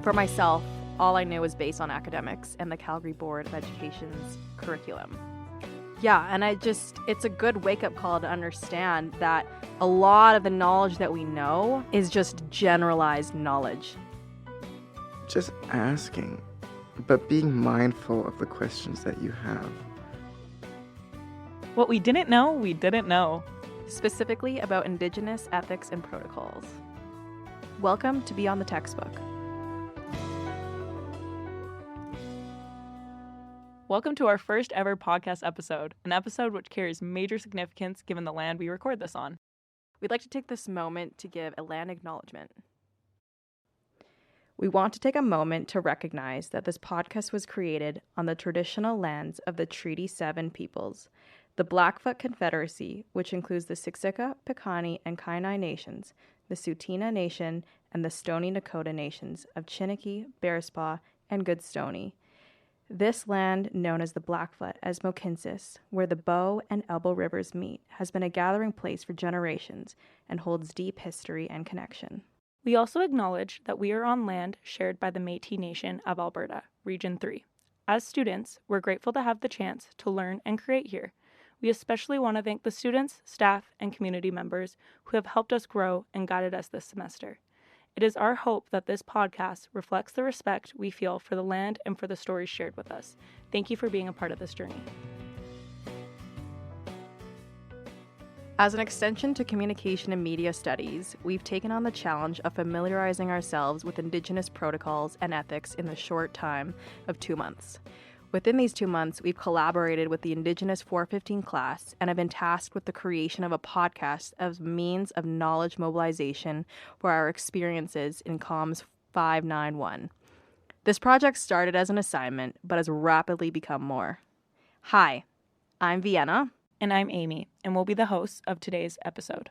For myself, all I knew was based on academics and the Calgary Board of Education's curriculum. Yeah, and it's a good wake-up call to understand that a lot of the knowledge that we know is just generalized knowledge. Just asking, but being mindful of the questions that you have. What we didn't know, we didn't know. Specifically about Indigenous ethics and protocols. Welcome to Beyond the Textbook. Welcome to our first ever podcast episode, an episode which carries major significance given the land we record this on. We'd like to take this moment to give a land acknowledgement. We want to take a moment to recognize that this podcast was created on the traditional lands of the Treaty 7 peoples, the Blackfoot Confederacy, which includes the Siksika, Piikani, and Kainai nations, the Tsuut'ina Nation, and the Stoney Nakoda nations of Chiniki, Bearspaw, and Goodstoney. This land, known as the Blackfoot as Mohkinstsis, where the Bow and Elbow rivers meet, has been a gathering place for generations and holds deep history and connection. We also acknowledge that we are on land shared by the Métis Nation of Alberta, Region 3. As students, we're grateful to have the chance to learn and create here. We especially want to thank the students, staff, and community members who have helped us grow and guided us this semester. It is our hope that this podcast reflects the respect we feel for the land and for the stories shared with us. Thank you for being a part of this journey. As an extension to communication and media studies, we've taken on the challenge of familiarizing ourselves with Indigenous protocols and ethics in the short time of 2 months. Within these 2 months, we've collaborated with the Indigenous 415 class and have been tasked with the creation of a podcast as means of knowledge mobilization for our experiences in Comms 591. This project started as an assignment, but has rapidly become more. Hi, I'm Vienna. And I'm Amy, and we'll be the hosts of today's episode.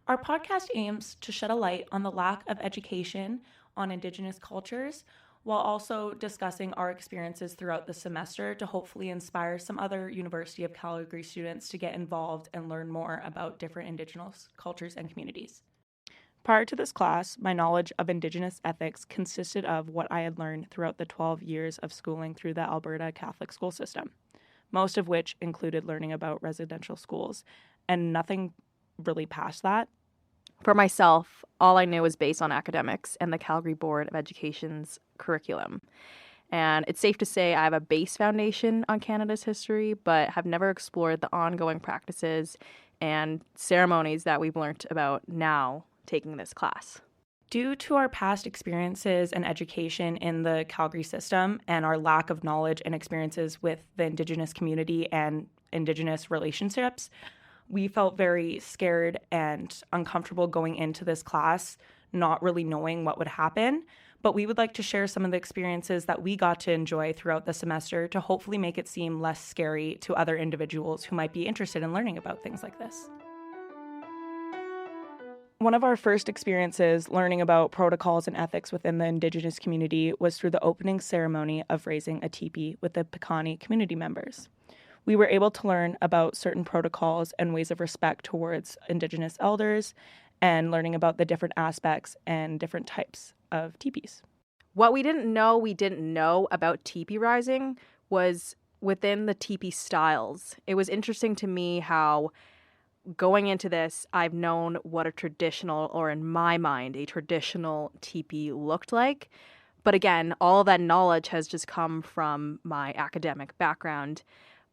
Our podcast aims to shed a light on the lack of education on Indigenous cultures, while also discussing our experiences throughout the semester to hopefully inspire some other University of Calgary students to get involved and learn more about different Indigenous cultures and communities. Prior to this class, my knowledge of Indigenous ethics consisted of what I had learned throughout the 12 years of schooling through the Alberta Catholic school system, most of which included learning about residential schools, and nothing really past that. For myself, all I knew was based on academics and the Calgary Board of Education's curriculum. And it's safe to say I have a base foundation on Canada's history, but have never explored the ongoing practices and ceremonies that we've learned about now taking this class. Due to our past experiences and education in the Calgary system and our lack of knowledge and experiences with the Indigenous community and Indigenous relationships, we felt very scared and uncomfortable going into this class, not really knowing what would happen. But we would like to share some of the experiences that we got to enjoy throughout the semester to hopefully make it seem less scary to other individuals who might be interested in learning about things like this. One of our first experiences learning about protocols and ethics within the Indigenous community was through the opening ceremony of raising a teepee with the Piikani community members. We were able to learn about certain protocols and ways of respect towards Indigenous elders and learning about the different aspects and different types of teepees. What we didn't know about teepee rising was within the teepee styles. It was interesting to me how going into this, I've known what a traditional, or in my mind, a traditional teepee looked like. But again, all of that knowledge has just come from my academic background.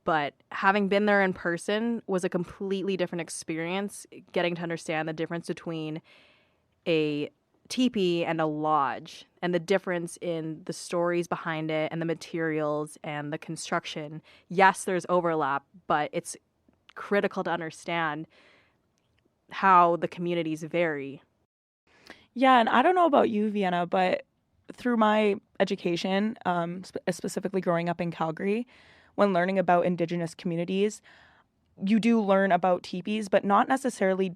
But having been there in person was a completely different experience, getting to understand the difference between a teepee and a lodge and the difference in the stories behind it and the materials and the construction. Yes, there's overlap, but it's critical to understand how the communities vary. Yeah, and I don't know about you, Vienna, but through my education, specifically growing up in Calgary, when learning about Indigenous communities, you do learn about teepees, but not necessarily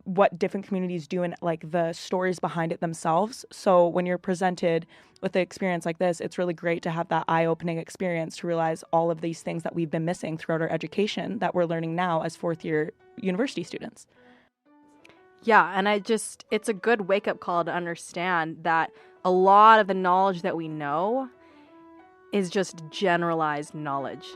what different communities do and like the stories behind it themselves. So when you're presented with an experience like this, it's really great to have that eye-opening experience to realize all of these things that we've been missing throughout our education that we're learning now as fourth-year university students. Yeah, and it's a good wake-up call to understand that A lot of the knowledge that we know is just generalized knowledge.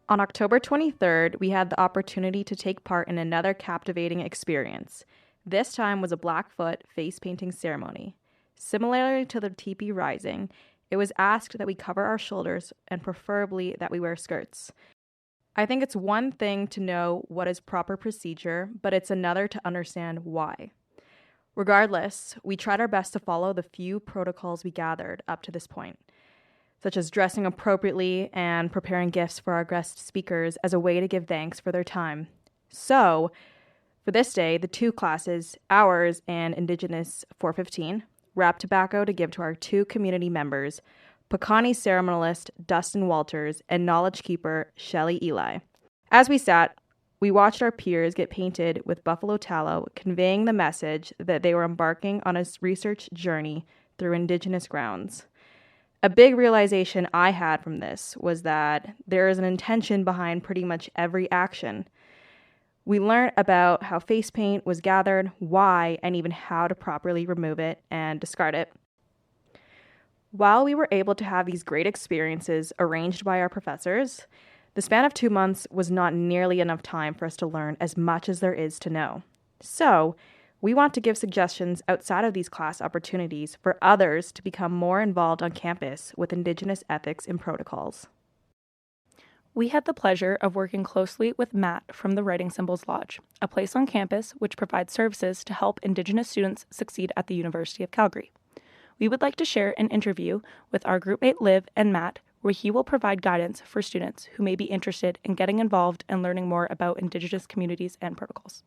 On October 23rd, we had the opportunity to take part in another captivating experience. This time was a Blackfoot face painting ceremony. Similarly to the teepee rising, it was asked that we cover our shoulders and preferably that we wear skirts. I think it's one thing to know what is proper procedure, but it's another to understand why. Regardless, we tried our best to follow the few protocols we gathered up to this point, such as dressing appropriately and preparing gifts for our guest speakers as a way to give thanks for their time. So, for this day, the two classes, ours and Indigenous 415, wrapped tobacco to give to our two community members, Pakani ceremonialist Dustin Walters and knowledge keeper Shelley Eli. As we sat, we watched our peers get painted with buffalo tallow, conveying the message that they were embarking on a research journey through Indigenous grounds. A big realization I had from this was that there is an intention behind pretty much every action. We learned about how face paint was gathered, why, and even how to properly remove it and discard it. While we were able to have these great experiences arranged by our professors, the span of 2 months was not nearly enough time for us to learn as much as there is to know. So, we want to give suggestions outside of these class opportunities for others to become more involved on campus with Indigenous ethics and protocols. We had the pleasure of working closely with Matt from the Writing Symbols Lodge, a place on campus which provides services to help Indigenous students succeed at the University of Calgary. We would like to share an interview with our groupmate Liv and Matt, where he will provide guidance for students who may be interested in getting involved and learning more about Indigenous communities and protocols.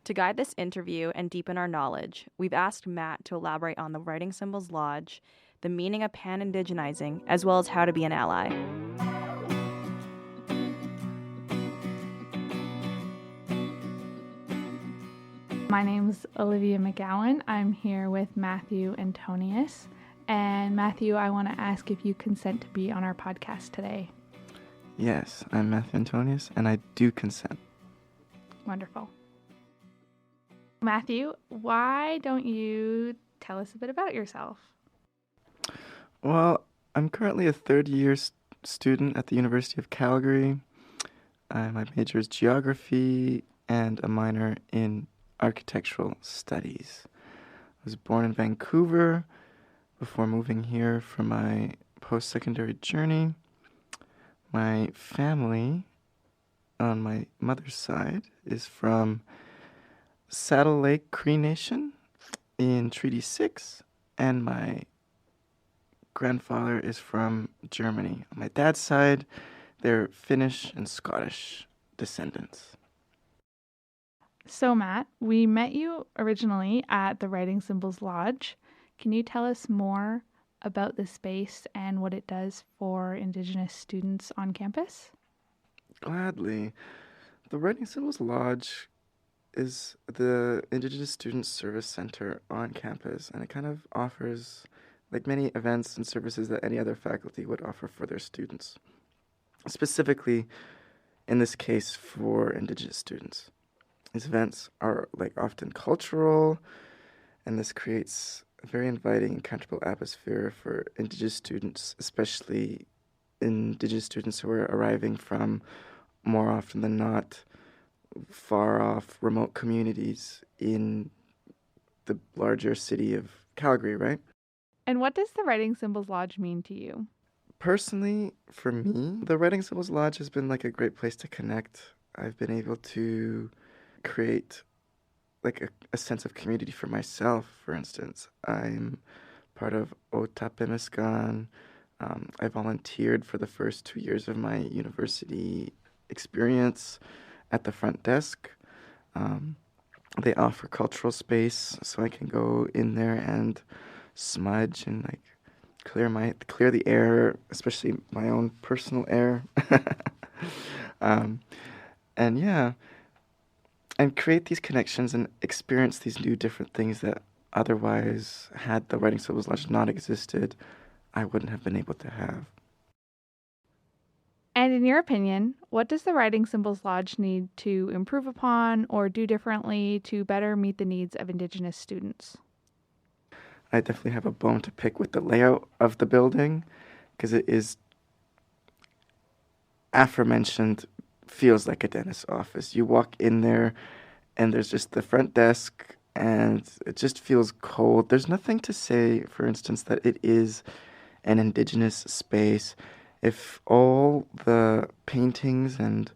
To guide this interview and deepen our knowledge, we've asked Matt to elaborate on the Writing Symbols Lodge, the meaning of pan-indigenizing, as well as how to be an ally. My name's Olivia McGowan. I'm here with Matthew Antonius. And Matthew, I want to ask if you consent to be on our podcast today. Yes, I'm Matthew Antonius, and I do consent. Wonderful. Matthew, why don't you tell us a bit about yourself? Well, I'm currently a third-year student at the University of Calgary. My major is geography and a minor in architectural studies. I was born in Vancouver before moving here for my post-secondary journey. My family on my mother's side is from Saddle Lake Cree Nation in Treaty 6, and my grandfather is from Germany. On my dad's side, they're Finnish and Scottish descendants. So, Matt, we met you originally at the Writing Symbols Lodge. Can you tell us more about the space and what it does for Indigenous students on campus? Gladly. The Writing Symbols Lodge is the Indigenous Student Service Center on campus, and it kind of offers like many events and services that any other faculty would offer for their students, specifically in this case for Indigenous students. These events are like often cultural, and this creates a very inviting and comfortable atmosphere for Indigenous students, especially Indigenous students who are arriving from, more often than not, far off remote communities in the larger city of Calgary, right? And what does the Writing Symbols Lodge mean to you? Personally, for me, the Writing Symbols Lodge has been like a great place to connect. I've been able to create like a sense of community for myself. For instance, I'm part of Otapimiskan. I volunteered for the first 2 years of my university experience at the front desk. They offer cultural space, so I can go in there and smudge and like clear the air, especially my own personal air. And yeah, and create these connections and experience these new different things that otherwise, had the Writing Symbols Lodge not existed, I wouldn't have been able to have. And in your opinion, what does the Writing Symbols Lodge need to improve upon or do differently to better meet the needs of Indigenous students? I definitely have a bone to pick with the layout of the building because it is aforementioned feels like a dentist's office. You walk in there and there's just the front desk and it just feels cold. There's nothing to say, for instance, that it is an Indigenous space. If all the paintings and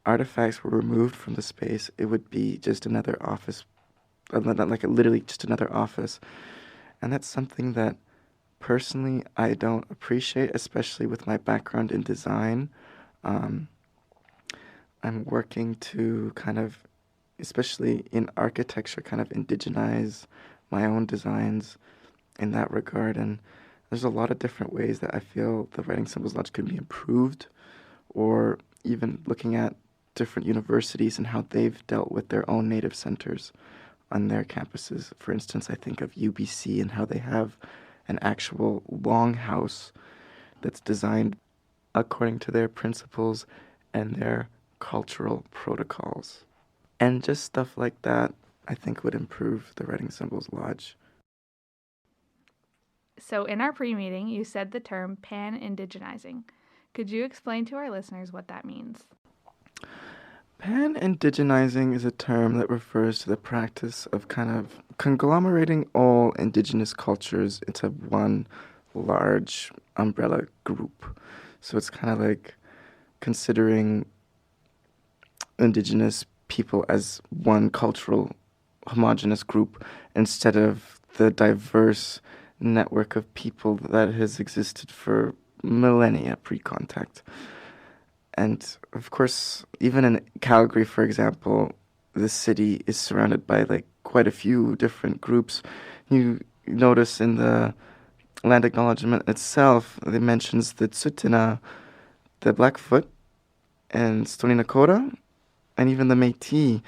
artifacts were removed from the space, it would be just another office, literally just another office. And that's something that personally I don't appreciate, especially with my background in design. I'm working to kind of, especially in architecture, kind of indigenize my own designs in that regard. And there's a lot of different ways that I feel the Writing Symbols Lodge could be improved, or even looking at different universities and how they've dealt with their own native centers on their campuses. For instance, I think of UBC and how they have an actual longhouse that's designed according to their principles and their cultural protocols. And just stuff like that, I think, would improve the Writing Symbols Lodge. So in our pre-meeting, you said the term pan-indigenizing. Could you explain to our listeners what that means? Pan-indigenizing is a term that refers to the practice of kind of conglomerating all Indigenous cultures into one large umbrella group. So it's kind of like considering Indigenous people as one cultural homogenous group instead of the diverse network of people that has existed for millennia pre-contact. And of course, even in Calgary, for example, the city is surrounded by like quite a few different groups. You notice in the land acknowledgement itself, it mentions the Tsuut'ina, the Blackfoot, and Stoney Nakoda, and even the Métis.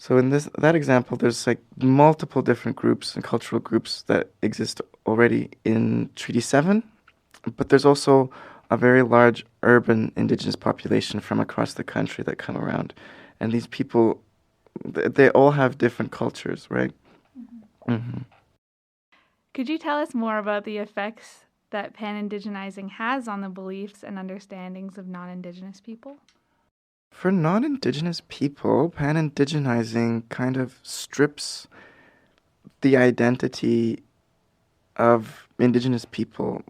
So in that example, there's like multiple different groups and cultural groups that exist already in Treaty 7, but there's also a very large urban Indigenous population from across the country that come around. And these people, they all have different cultures, right? Mm-hmm. Mm-hmm. Could you tell us more about the effects that pan-indigenizing has on the beliefs and understandings of non-Indigenous people? For non-Indigenous people, pan-indigenizing kind of strips the identity of Indigenous people.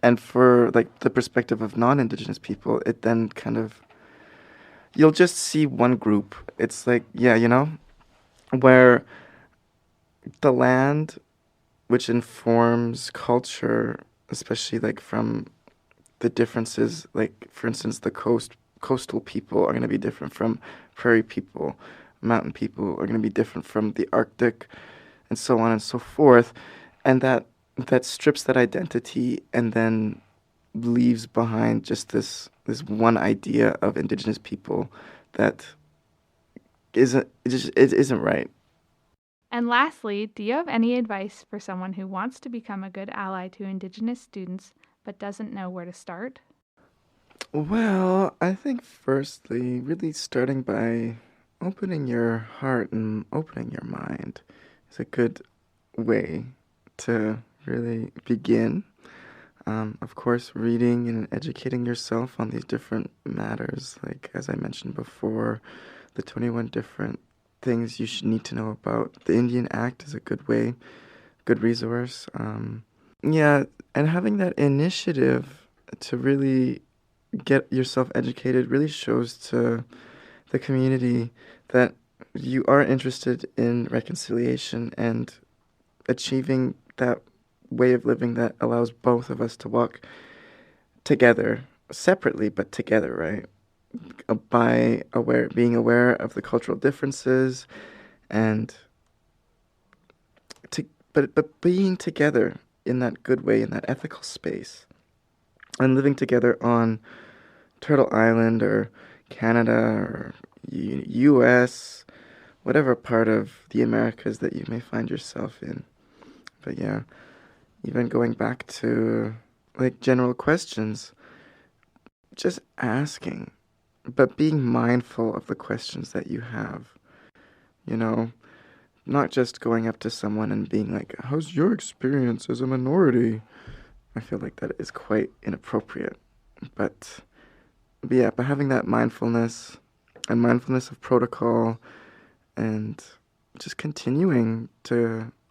And for like the perspective of non-Indigenous people, it then kind of, you'll just see one group. It's like, where the land, which informs culture, especially like from the differences, like for instance, the coastal people are going to be different from prairie people, mountain people are going to be different from the Arctic, and so on and so forth, and that strips that identity and then leaves behind just this one idea of Indigenous people that isn't right. And lastly, do you have any advice for someone who wants to become a good ally to Indigenous students but doesn't know where to start? Well, I think firstly, really starting by opening your heart and opening your mind is a good way to really begin. Of course, reading and educating yourself on these different matters, like as I mentioned before, the 21 different things you should need to know about the Indian Act is a good way, good resource. And having that initiative to really get yourself educated really shows to the community that you are interested in reconciliation and achieving that way of living that allows both of us to walk together, separately but together, right? By being aware of the cultural differences and but being together in that good way, in that ethical space, and living together on Turtle Island or Canada or U.S., whatever part of the Americas that you may find yourself in. But yeah, even going back to like general questions, just asking, but being mindful of the questions that you have. You know, not just going up to someone and being like, how's your experience as a minority? I feel like that is quite inappropriate. But having that mindfulness and mindfulness of protocol and just continuing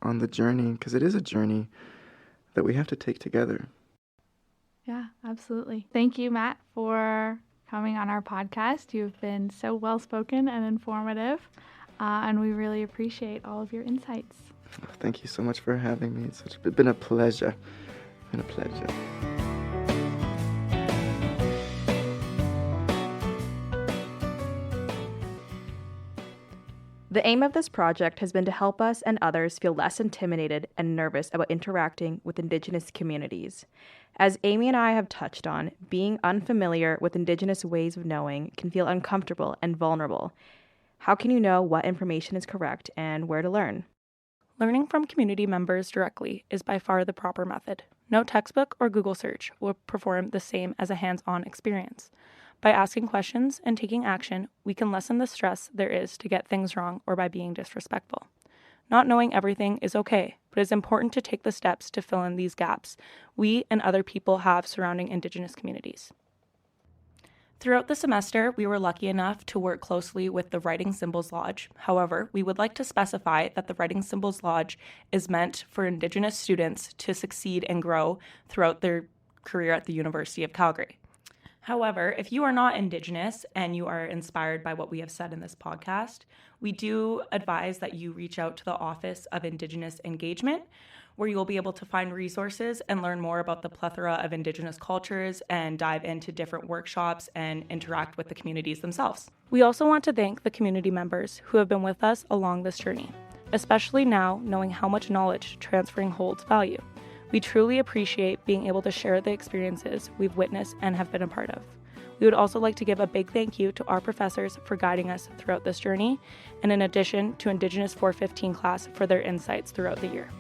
on the journey, because it is a journey that we have to take together. Yeah, absolutely. Thank you, Matt, for coming on our podcast. You've been so well-spoken and informative, and we really appreciate all of your insights. Thank you so much for having me. It's been a pleasure. Been a pleasure. The aim of this project has been to help us and others feel less intimidated and nervous about interacting with Indigenous communities. As Amy and I have touched on, being unfamiliar with Indigenous ways of knowing can feel uncomfortable and vulnerable. How can you know what information is correct and where to learn? Learning from community members directly is by far the proper method. No textbook or Google search will perform the same as a hands-on experience. By asking questions and taking action, we can lessen the stress there is to get things wrong or by being disrespectful. Not knowing everything is okay, but it's important to take the steps to fill in these gaps we and other people have surrounding Indigenous communities. Throughout the semester, we were lucky enough to work closely with the Writing Symbols Lodge. However, we would like to specify that the Writing Symbols Lodge is meant for Indigenous students to succeed and grow throughout their career at the University of Calgary. However, if you are not Indigenous and you are inspired by what we have said in this podcast, we do advise that you reach out to the Office of Indigenous Engagement, where you will be able to find resources and learn more about the plethora of Indigenous cultures and dive into different workshops and interact with the communities themselves. We also want to thank the community members who have been with us along this journey, especially now knowing how much knowledge transferring holds value. We truly appreciate being able to share the experiences we've witnessed and have been a part of. We would also like to give a big thank you to our professors for guiding us throughout this journey, and in addition to Indigenous 415 class for their insights throughout the year.